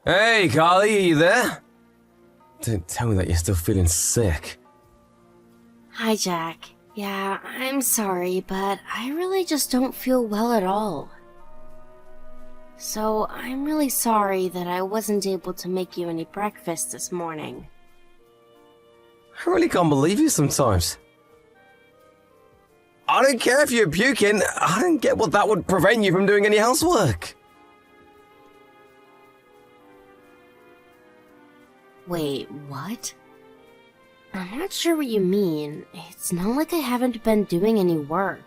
Hey, Carly, are you there? Don't tell me that you're still feeling sick. Hi, Jack. Yeah, I'm sorry, but I really just don't feel well at all. So, I'm really sorry that I wasn't able to make you any breakfast this morning. I really can't believe you sometimes. I don't care if you're puking. I don't get what that would prevent you from doing any housework. Wait, what? I'm not sure what you mean. It's not like I haven't been doing any work.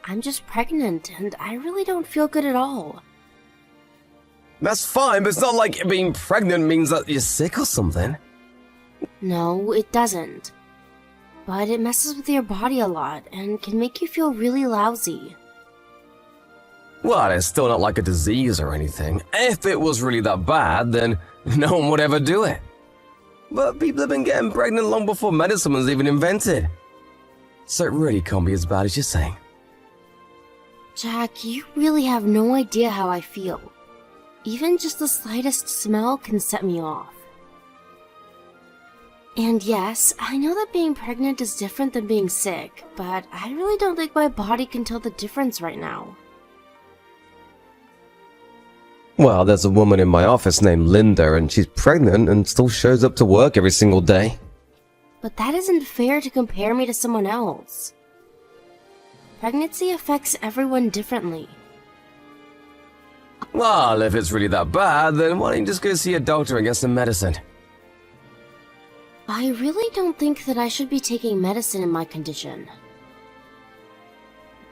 I'm just pregnant, and I really don't feel good at all. That's fine, but it's not like being pregnant means that you're sick or something. No, it doesn't. But it messes with your body a lot, and can make you feel really lousy. Well, it's still not like a disease or anything. If it was really that bad, then no one would ever do it. But people have been getting pregnant long before medicine was even invented. So it really can't be as bad as you're saying. Jack, you really have no idea how I feel. Even just the slightest smell can set me off. And yes, I know that being pregnant is different than being sick, but I really don't think my body can tell the difference right now. Well, there's a woman in my office named Linda, and she's pregnant and still shows up to work every single day. But that isn't fair to compare me to someone else. Pregnancy affects everyone differently. Well, if it's really that bad, then why don't you just go see a doctor and get some medicine? I really don't think that I should be taking medicine in my condition.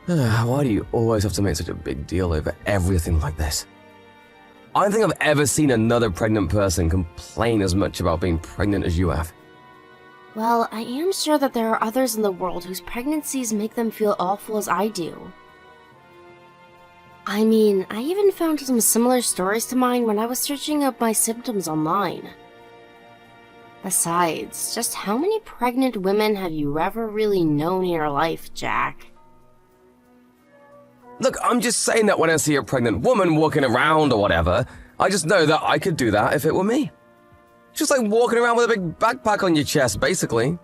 Why do you always have to make such a big deal over everything like this? I don't think I've ever seen another pregnant person complain as much about being pregnant as you have. Well, I am sure that there are others in the world whose pregnancies make them feel awful as I do. I mean, I even found some similar stories to mine when I was searching up my symptoms online. Besides, just how many pregnant women have you ever really known in your life, Jack? Look, I'm just saying that when I see a pregnant woman walking around or whatever, I just know that I could do that if it were me. Just like walking around with a big backpack on your chest, basically.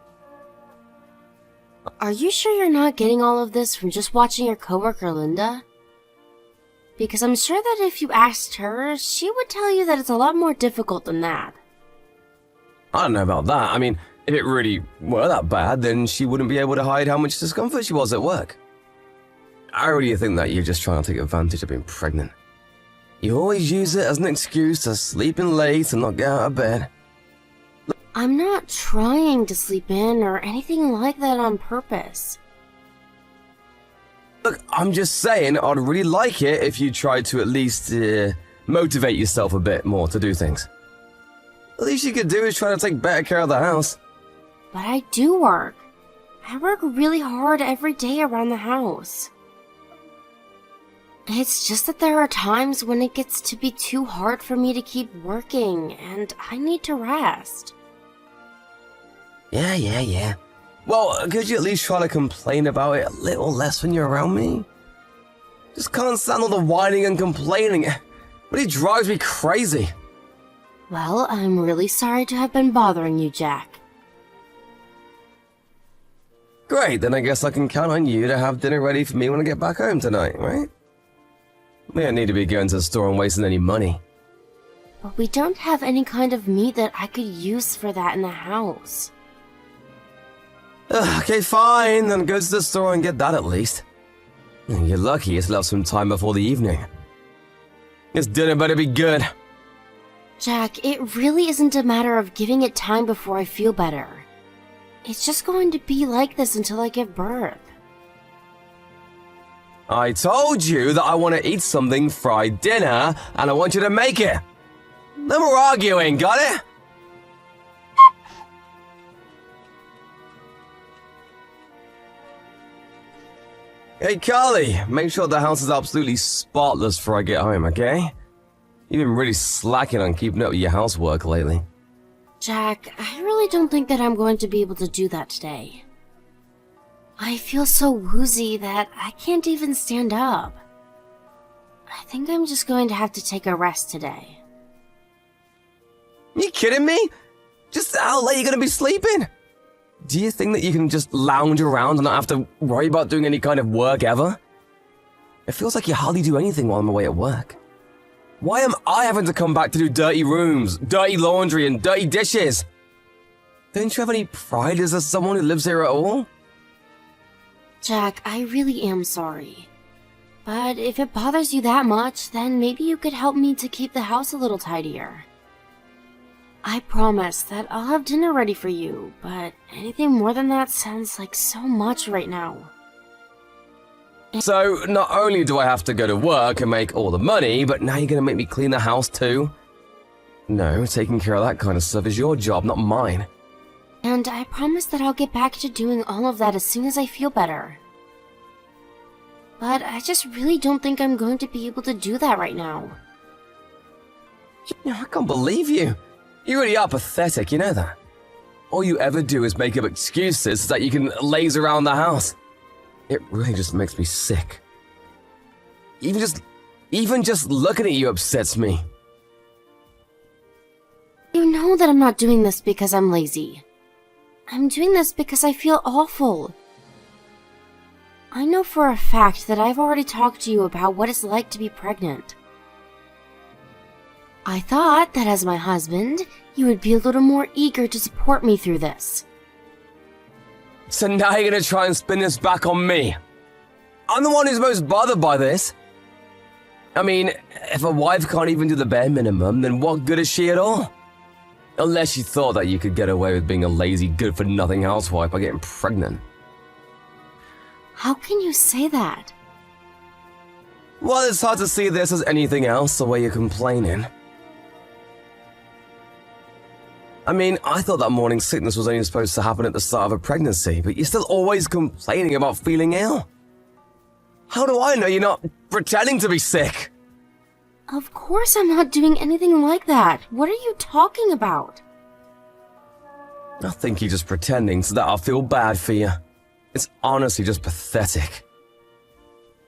Are you sure you're not getting all of this from just watching your coworker Linda? Because I'm sure that if you asked her, she would tell you that it's a lot more difficult than that. I don't know about that. I mean, if it really were that bad, then she wouldn't be able to hide how much discomfort she was at work. I really think that you're just trying to take advantage of being pregnant. You always use it as an excuse to sleep in late and not get out of bed. I'm not trying to sleep in or anything like that on purpose. Look, I'm just saying I'd really like it if you tried to at least motivate yourself a bit more to do things. The least you could do is try to take better care of the house. But I do work. I work really hard every day around the house. It's just that there are times when it gets to be too hard for me to keep working, and I need to rest. Yeah. Well, could you at least try to complain about it a little less when you're around me? Just can't stand all the whining and complaining. But it drives me crazy. Well, I'm really sorry to have been bothering you, Jack. Great, then I guess I can count on you to have dinner ready for me when I get back home tonight, right? We don't need to be going to the store and wasting any money. But we don't have any kind of meat that I could use for that in the house. Okay, fine, then go to the store and get that at least. You're lucky you still have some time before the evening. This dinner better be good. Jack, it really isn't a matter of giving it time before I feel better. It's just going to be like this until I give birth. I told you that I want to eat something fried dinner, and I want you to make it. No more arguing, got it? Hey, Carly, make sure the house is absolutely spotless before I get home, okay? You've been really slacking on keeping up with your housework lately. Jack, I really don't think that I'm going to be able to do that today. I feel so woozy that I can't even stand up. I think I'm just going to have to take a rest today. You kidding me? Just how late are you going to be sleeping? Do you think that you can just lounge around and not have to worry about doing any kind of work ever? It feels like you hardly do anything while I'm away at work. Why am I having to come back to do dirty rooms, dirty laundry, and dirty dishes? Don't you have any pride as someone who lives here at all? Jack, I really am sorry. But if it bothers you that much, then maybe you could help me to keep the house a little tidier. I promise that I'll have dinner ready for you, but anything more than that sounds like so much right now. So, not only do I have to go to work and make all the money, but now you're gonna make me clean the house too? No, taking care of that kind of stuff is your job, not mine. And I promise that I'll get back to doing all of that as soon as I feel better. But I just really don't think I'm going to be able to do that right now. I can't believe you. You really are pathetic, you know that? All you ever do is make up excuses so that you can laze around the house. It really just makes me sick. Even just looking at you upsets me. You know that I'm not doing this because I'm lazy. I'm doing this because I feel awful. I know for a fact that I've already talked to you about what it's like to be pregnant. I thought that as my husband, you would be a little more eager to support me through this. So now you're gonna try and spin this back on me. I'm the one who's most bothered by this. I mean, if a wife can't even do the bare minimum, then what good is she at all? Unless you thought that you could get away with being a lazy, good-for-nothing housewife by getting pregnant. How can you say that? Well, it's hard to see this as anything else, the way you're complaining. I mean, I thought that morning sickness was only supposed to happen at the start of a pregnancy, but you're still always complaining about feeling ill. How do I know you're not pretending to be sick? Of course I'm not doing anything like that. What are you talking about? I think you're just pretending so that I'll feel bad for you. It's honestly just pathetic.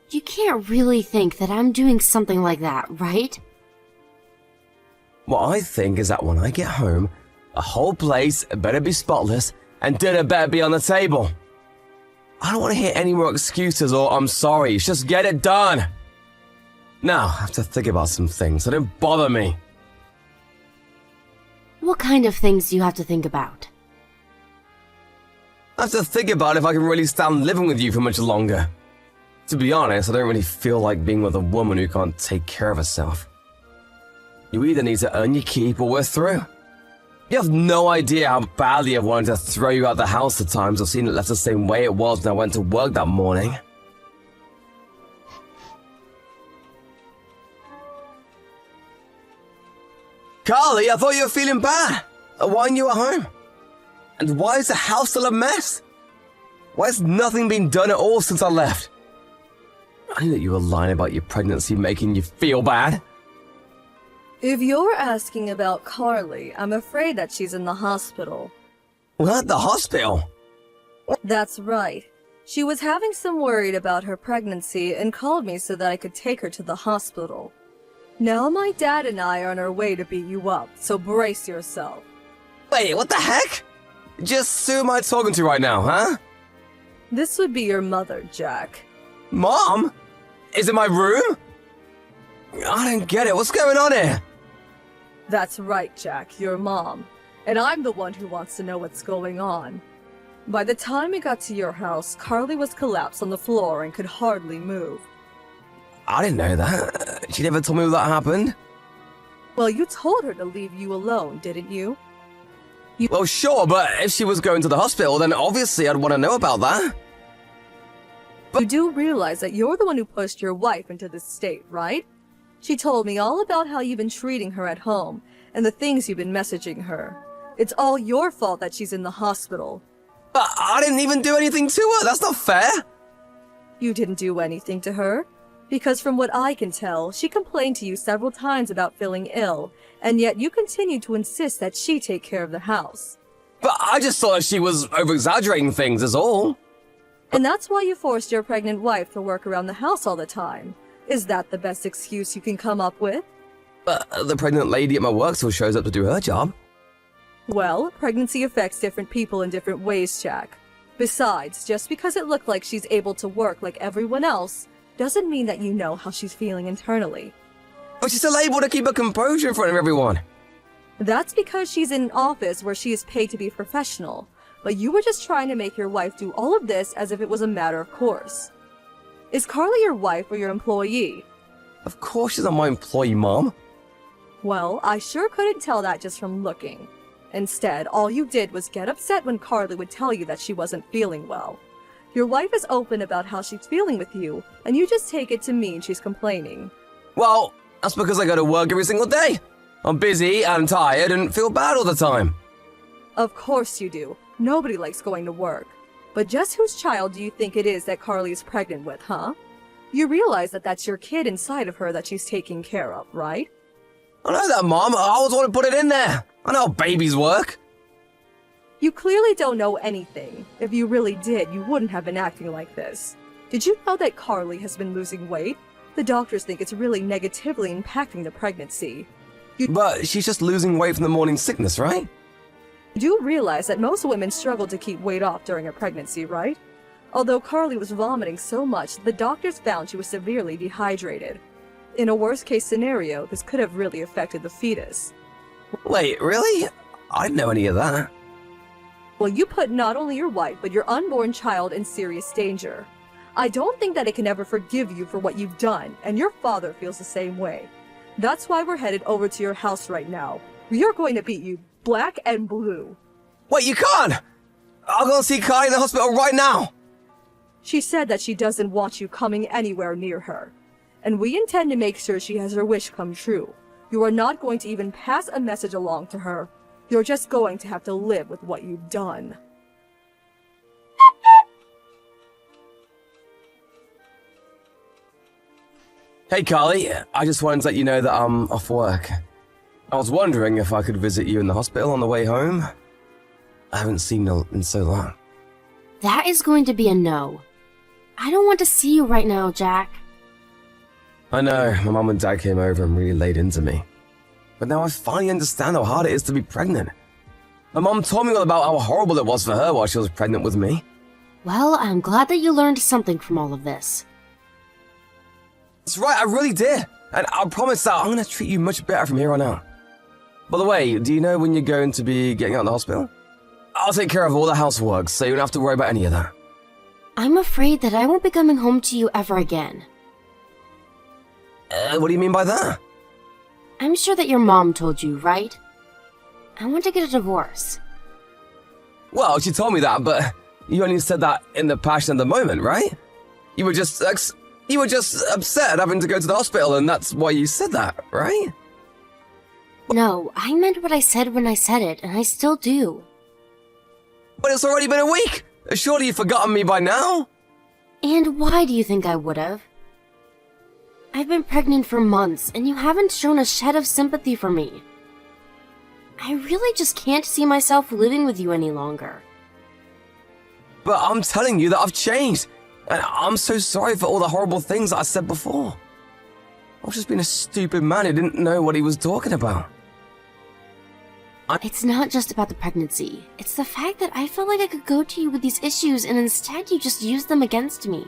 You can't really think that I'm doing something like that, right? What I think is that when I get home, the whole place better be spotless and dinner better be on the table. I don't want to hear any more excuses or I'm sorry, just get it done. Now, I have to think about some things, so don't bother me. What kind of things do you have to think about? I have to think about if I can really stand living with you for much longer. To be honest, I don't really feel like being with a woman who can't take care of herself. You either need to earn your keep or we're through. You have no idea how badly I've wanted to throw you out the house at times I've seen it left the same way it was when I went to work that morning. Carly, I thought you were feeling bad. Why aren't you at home? And why is the house still a mess? Why has nothing been done at all since I left? I knew that you were lying about your pregnancy making you feel bad. If you're asking about Carly, I'm afraid that she's in the hospital. What? The hospital? That's right. She was having some worried about her pregnancy and called me so that I could take her to the hospital. Now my dad and I are on our way to beat you up, so brace yourself. Wait, what the heck? Just who am I talking to right now, huh? This would be your mother, Jack. Mom? Is it my room? I don't get it. What's going on here? That's right, Jack, your mom. And I'm the one who wants to know what's going on. By the time we got to your house, Carly was collapsed on the floor and could hardly move. I didn't know that. She never told me that happened. Well, you told her to leave you alone, didn't you? Well, sure, but if she was going to the hospital, then obviously I'd want to know about that. You do realize that you're the one who pushed your wife into this state, right? She told me all about how you've been treating her at home, and the things you've been messaging her. It's all your fault that she's in the hospital. But I didn't even do anything to her. That's not fair. You didn't do anything to her? Because from what I can tell, she complained to you several times about feeling ill, and yet you continue to insist that she take care of the house. But I just thought she was over-exaggerating things, is all. And that's why you forced your pregnant wife to work around the house all the time. Is that the best excuse you can come up with? But the pregnant lady at my work still shows up to do her job. Well, pregnancy affects different people in different ways, Jack. Besides, just because it looked like she's able to work like everyone else, doesn't mean that you know how she's feeling internally. But she's still able to keep her composure in front of everyone. That's because she's in an office where she is paid to be professional, but you were just trying to make your wife do all of this as if it was a matter of course. Is Carly your wife or your employee? Of course she's not my employee, Mom. Well, I sure couldn't tell that just from looking. Instead, all you did was get upset when Carly would tell you that she wasn't feeling well. Your wife is open about how she's feeling with you, and you just take it to mean she's complaining. Well, that's because I go to work every single day. I'm busy and tired and feel bad all the time. Of course you do. Nobody likes going to work. But just whose child do you think it is that Carly is pregnant with, huh? You realize that that's your kid inside of her that she's taking care of, right? I know that, Mom. I always want to put it in there. I know how babies work. You clearly don't know anything. If you really did, you wouldn't have been acting like this. Did you know that Carly has been losing weight? The doctors think it's really negatively impacting the pregnancy. But she's just losing weight from the morning sickness, right? You do realize that most women struggle to keep weight off during a pregnancy, right? Although Carly was vomiting so much, the doctors found she was severely dehydrated. In a worst-case scenario, this could have really affected the fetus. Wait, really? I didn't know any of that. Well, you put not only your wife, but your unborn child in serious danger. I don't think that it can ever forgive you for what you've done, and your father feels the same way. That's why we're headed over to your house right now. We are going to beat you black and blue. Wait, you can't! I'll go and see Kai in the hospital right now! She said that she doesn't want you coming anywhere near her. And we intend to make sure she has her wish come true. You are not going to even pass a message along to her. You're just going to have to live with what you've done. Hey, Carly. I just wanted to let you know that I'm off work. I was wondering if I could visit you in the hospital on the way home. I haven't seen you in so long. That is going to be a no. I don't want to see you right now, Jack. I know, my mum and dad came over and really laid into me. But now I finally understand how hard it is to be pregnant. My mum told me all about how horrible it was for her while she was pregnant with me. Well, I'm glad that you learned something from all of this. That's right, I really did. And I promise that I'm going to treat you much better from here on out. By the way, do you know when you're going to be getting out of the hospital? I'll take care of all the housework, so you don't have to worry about any of that. I'm afraid that I won't be coming home to you ever again. What do you mean by that? I'm sure that your mom told you, right? I want to get a divorce. Well, she told me that, but you only said that in the passion of the moment, right? You were just upset having to go to the hospital, and that's why you said that, right? No, I meant what I said when I said it, and I still do. But it's already been a week! Surely you've forgotten me by now? And why do you think I would have? I've been pregnant for months, and you haven't shown a shed of sympathy for me. I really just can't see myself living with you any longer. But I'm telling you that I've changed, and I'm so sorry for all the horrible things that I said before. I've just been a stupid man who didn't know what he was talking about. It's not just about the pregnancy. It's the fact that I felt like I could go to you with these issues, and instead you just used them against me.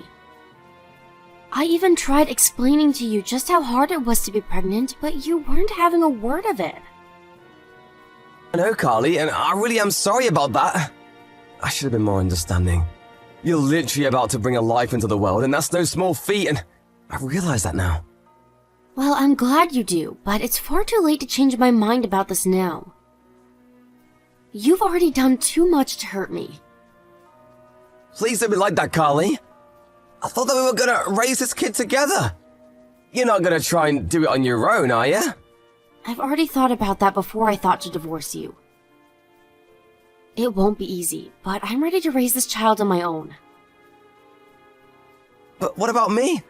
I even tried explaining to you just how hard it was to be pregnant, but you weren't having a word of it. I know, Carly, and I really am sorry about that. I should have been more understanding. You're literally about to bring a life into the world, and that's no small feat, and I realize that now. Well, I'm glad you do, but it's far too late to change my mind about this now. You've already done too much to hurt me. Please don't be like that, Carly. I thought that we were gonna raise this kid together. You're not gonna try and do it on your own, are you? I've already thought about that before I thought to divorce you. It won't be easy, but I'm ready to raise this child on my own. But what about me?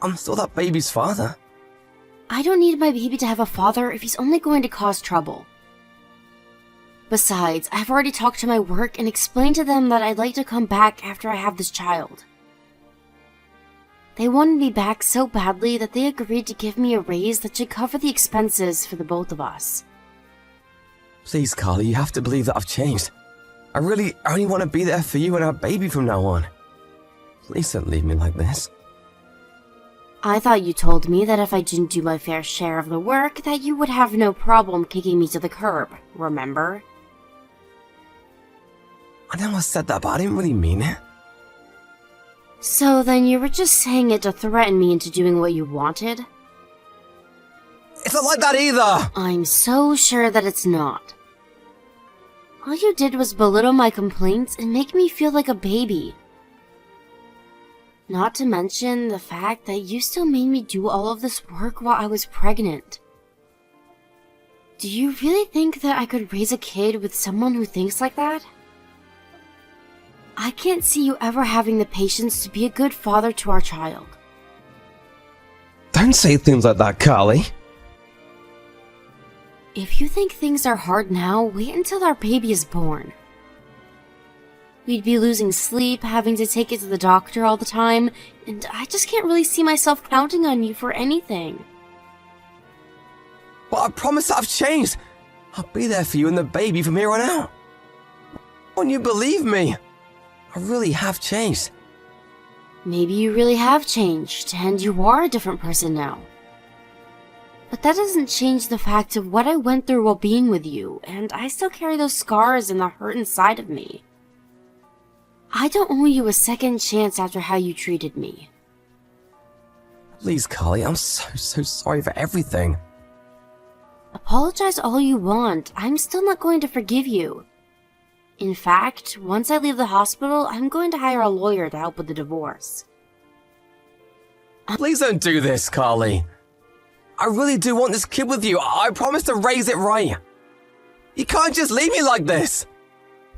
I'm still that baby's father. I don't need my baby to have a father if he's only going to cause trouble. Besides, I've already talked to my work and explained to them that I'd like to come back after I have this child. They wanted me back so badly that they agreed to give me a raise that should cover the expenses for the both of us. Please, Carly, you have to believe that I've changed. I really only want to be there for you and our baby from now on. Please don't leave me like this. I thought you told me that if I didn't do my fair share of the work, that you would have no problem kicking me to the curb, remember? I know I said that, but I didn't really mean it. So then you were just saying it to threaten me into doing what you wanted? It's not like that either! I'm so sure that it's not. All you did was belittle my complaints and make me feel like a baby. Not to mention the fact that you still made me do all of this work while I was pregnant. Do you really think that I could raise a kid with someone who thinks like that? I can't see you ever having the patience to be a good father to our child. Don't say things like that, Carly. If you think things are hard now, wait until our baby is born. We'd be losing sleep, having to take it to the doctor all the time, and I just can't really see myself counting on you for anything. But I promise that I've changed. I'll be there for you and the baby from here on out. Won't you believe me? I really have changed. Maybe you really have changed, and you are a different person now. But that doesn't change the fact of what I went through while being with you, and I still carry those scars and the hurt inside of me. I don't owe you a second chance after how you treated me. Please, Carly, I'm so sorry for everything. Apologize all you want, I'm still not going to forgive you. In fact, once I leave the hospital, I'm going to hire a lawyer to help with the divorce. Please don't do this, Carly. I really do want this kid with you. I promise to raise it right. You can't just leave me like this.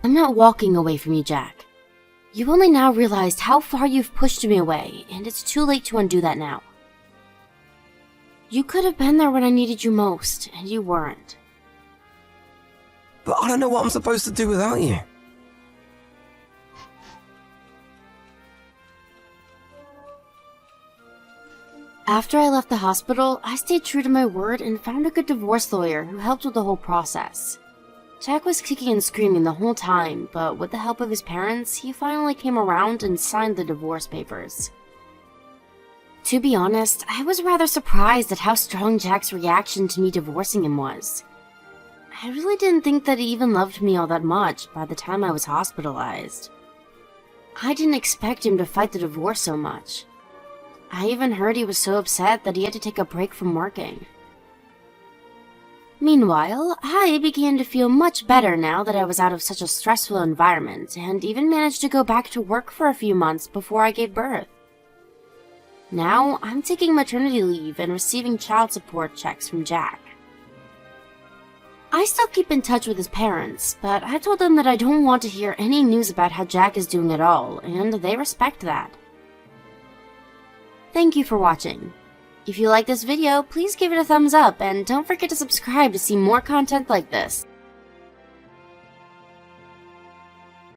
I'm not walking away from you, Jack. You've only now realized how far you've pushed me away, and it's too late to undo that now. You could have been there when I needed you most, and you weren't. But I don't know what I'm supposed to do without you. After I left the hospital, I stayed true to my word and found a good divorce lawyer who helped with the whole process. Jack was kicking and screaming the whole time, but with the help of his parents, he finally came around and signed the divorce papers. To be honest, I was rather surprised at how strong Jack's reaction to me divorcing him was. I really didn't think that he even loved me all that much by the time I was hospitalized. I didn't expect him to fight the divorce so much. I even heard he was so upset that he had to take a break from working. Meanwhile, I began to feel much better now that I was out of such a stressful environment, and even managed to go back to work for a few months before I gave birth. Now, I'm taking maternity leave and receiving child support checks from Jack. I still keep in touch with his parents, but I told them that I don't want to hear any news about how Jack is doing at all, and they respect that. Thank you for watching. If you like this video, please give it a thumbs up and don't forget to subscribe to see more content like this.